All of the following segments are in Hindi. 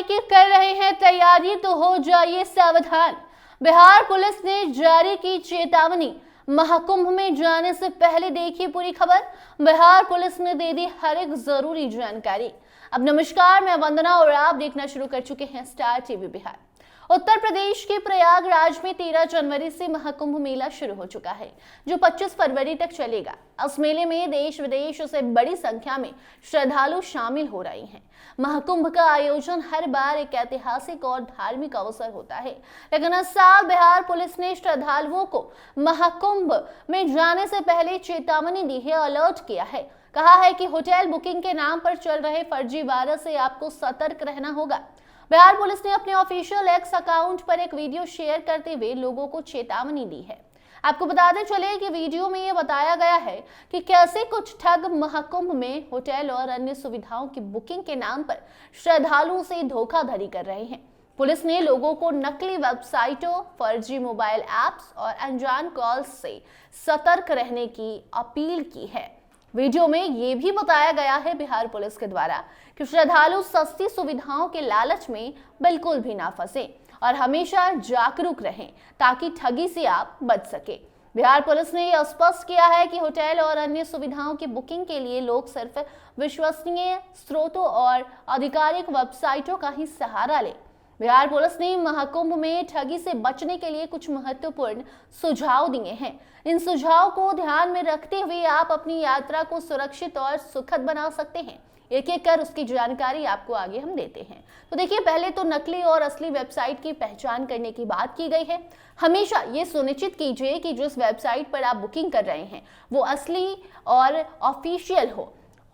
की कर रहे हैं तैयारी तो हो जाइए सावधान। बिहार पुलिस ने जारी की चेतावनी, महाकुंभ में जाने से पहले देखिए पूरी खबर। बिहार पुलिस ने दे दी हर एक जरूरी जानकारी। अब नमस्कार, मैं वंदना और आप देखना शुरू कर चुके हैं स्टार टीवी बिहार। उत्तर प्रदेश के प्रयागराज में 13 जनवरी से महाकुंभ मेला शुरू हो चुका है, जो 25 फरवरी तक चलेगा। इस मेले में देश विदेश से बड़ी संख्या में श्रद्धालु शामिल हो रहे हैं। महाकुंभ का आयोजन हर बार एक ऐतिहासिक और धार्मिक अवसर होता है, लेकिन इस साल बिहार पुलिस ने श्रद्धालुओं को महाकुंभ में जाने से पहले चेतावनी दी है, अलर्ट किया है। कहा है कि होटल बुकिंग के नाम पर चल रहे फर्जीवाड़े से आपको सतर्क रहना होगा। बिहार पुलिस ने अपने ऑफिशियल एक्स अकाउंट पर एक वीडियो शेयर करते हुए लोगों को चेतावनी दी है। आपको बताते चले कि वीडियो में यह बताया गया है कि कैसे कुछ ठग महाकुंभ में होटल और अन्य सुविधाओं की बुकिंग के नाम पर श्रद्धालुओं से धोखाधड़ी कर रहे हैं। पुलिस ने लोगों को नकली वेबसाइटों, फर्जी मोबाइल ऐप्स और अनजान कॉल्स से सतर्क रहने की अपील की है। वीडियो में ये भी बताया गया है बिहार पुलिस के द्वारा कि श्रद्धालु सस्ती सुविधाओं के लालच में बिल्कुल भी ना फंसे और हमेशा जागरूक रहें ताकि ठगी से आप बच सके। बिहार पुलिस ने यह स्पष्ट किया है कि होटल और अन्य सुविधाओं की बुकिंग के लिए लोग सिर्फ विश्वसनीय स्रोतों और आधिकारिक वेबसाइटों का ही सहारा लें। बिहार पुलिस ने महाकुंभ में ठगी से बचने के लिए कुछ महत्वपूर्ण सुझाव दिए हैं। इन सुझाव को ध्यान में रखते हुए आप अपनी यात्रा को सुरक्षित और सुखद बना सकते हैं। एक एक कर उसकी जानकारी आपको आगे हम देते हैं। तो देखिए, पहले तो नकली और असली वेबसाइट की पहचान करने की बात की गई है। हमेशा ये सुनिश्चित कीजिए कि जिस वेबसाइट पर आप बुकिंग कर रहे हैं वो असली और ऑफिशियल हो।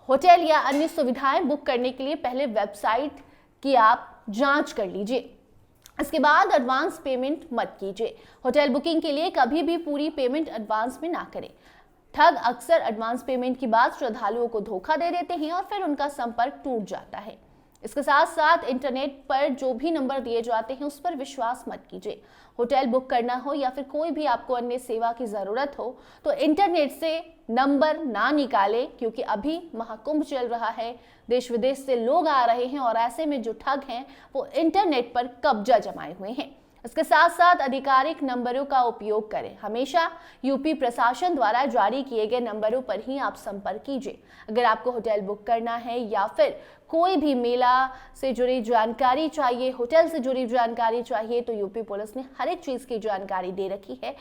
होटल या अन्य सुविधाएं बुक करने के लिए पहले वेबसाइट की आप जांच कर लीजिए। इसके बाद एडवांस पेमेंट मत कीजिए। होटल बुकिंग के लिए कभी भी पूरी पेमेंट एडवांस में ना करें। ठग अक्सर एडवांस पेमेंट के बाद श्रद्धालुओं को धोखा दे देते हैं और फिर उनका संपर्क टूट जाता है। इसके साथ साथ इंटरनेट पर जो भी नंबर दिए जाते हैं उस पर विश्वास मत कीजिए। होटल बुक करना हो या फिर कोई भी आपको अन्य सेवा की जरूरत हो तो इंटरनेट से नंबर ना निकालें, क्योंकि अभी महाकुंभ चल रहा है, देश विदेश से लोग आ रहे हैं और ऐसे में जो ठग हैं वो इंटरनेट पर कब्जा जमाए हुए हैं। इसके साथ साथ आधिकारिक नंबरों का उपयोग करें। हमेशा यूपी प्रशासन द्वारा जारी किए गए नंबरों पर ही आप संपर्क कीजिए। अगर आपको होटल बुक करना है या फिर कोई भी मेला से जुड़ी जानकारी चाहिए, होटल से जुड़ी जानकारी चाहिए, तो यूपी पुलिस ने हर एक चीज की जानकारी दे रखी है,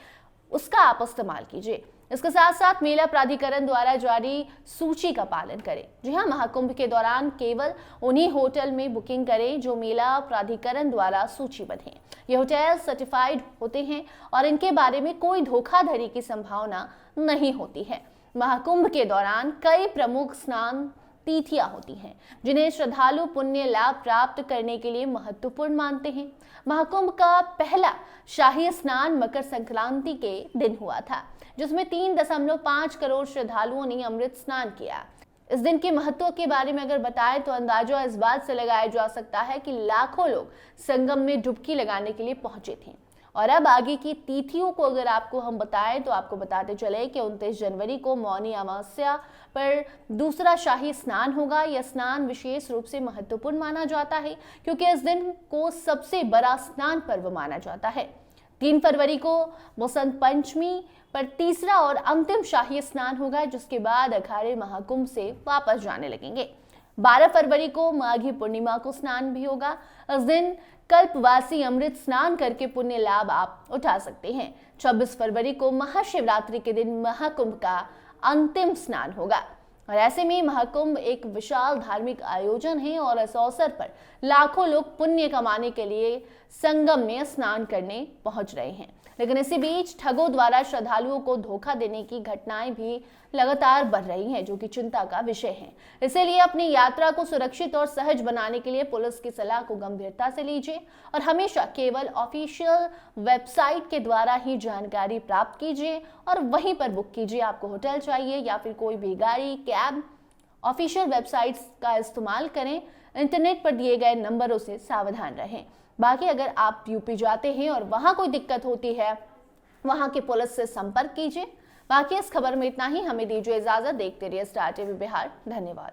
उसका आप इस्तेमाल कीजिए। इसके साथ साथ मेला प्राधिकरण द्वारा जारी सूची का पालन करें। जी हाँ, महाकुंभ के दौरान केवल उन्हीं होटल में बुकिंग करें जो मेला प्राधिकरण द्वारा सूचीबद्ध हैं। ये होटल सर्टिफाइड होते हैं और इनके बारे में कोई धोखाधड़ी की संभावना नहीं होती है। महाकुंभ के दौरान कई प्रमुख स्नान तिथियां होती हैं, जिन्हें श्रद्धालु पुण्य लाभ प्राप्त करने के लिए महत्वपूर्ण मानते हैं। महाकुंभ का पहला शाही स्नान मकर संक्रांति के दिन हुआ था, जिसमें 3.5 करोड़ श्रद्धालुओं ने अमृत स्नान किया। इस दिन के महत्व के बारे में अगर बताएं तो अंदाजा इस बात से लगाया जा सकता है कि लाखों लोग संगम में डुबकी लगाने के लिए पहुंचे थे। और अब आगे की तिथियों को अगर आपको हम बताएं तो आपको बताते चले कि 29 जनवरी को मौनी अमावस्या पर दूसरा शाही स्नान होगा। यह स्नान विशेष रूप से महत्वपूर्ण माना जाता है, क्योंकि इस दिन को सबसे बड़ा स्नान पर्व माना जाता है। 3 फरवरी को बसंत पंचमी पर तीसरा और अंतिम शाही स्नान होगा, जिसके बाद अखाड़े महाकुंभ से वापस जाने लगेंगे। 12 फरवरी को माघी पूर्णिमा को स्नान भी होगा। इस दिन कल्पवासी अमृत स्नान करके पुण्य लाभ आप उठा सकते हैं। 26 फरवरी को महाशिवरात्रि के दिन महाकुंभ का अंतिम स्नान होगा। और ऐसे में महाकुंभ एक विशाल धार्मिक आयोजन है और इस अवसर पर लाखों लोग पुण्य कमाने के लिए संगम में स्नान करने पहुंच रहे हैं। लेकिन इसी बीच ठगों द्वारा श्रद्धालुओं को धोखा देने की घटनाएं भी लगातार बढ़ रही हैं, जो कि चिंता का विषय है। इसीलिए अपनी यात्रा को सुरक्षित और सहज बनाने के लिए पुलिस की सलाह को गंभीरता से लीजिए और हमेशा केवल ऑफिशियल वेबसाइट के द्वारा ही जानकारी प्राप्त कीजिए और वहीं पर बुक कीजिए। आपको होटल चाहिए या फिर कोई भी गाड़ी, कैब, ऑफिशियल वेबसाइट्स का इस्तेमाल करें। इंटरनेट पर दिए गए नंबरों से सावधान रहें। बाकी अगर आप यूपी जाते हैं और वहां कोई दिक्कत होती है, वहां के पुलिस से संपर्क कीजिए। बाकी इस खबर में इतना ही। हमें दीजिए इजाजत। देखते रहिए स्टार टीवी बिहार। धन्यवाद।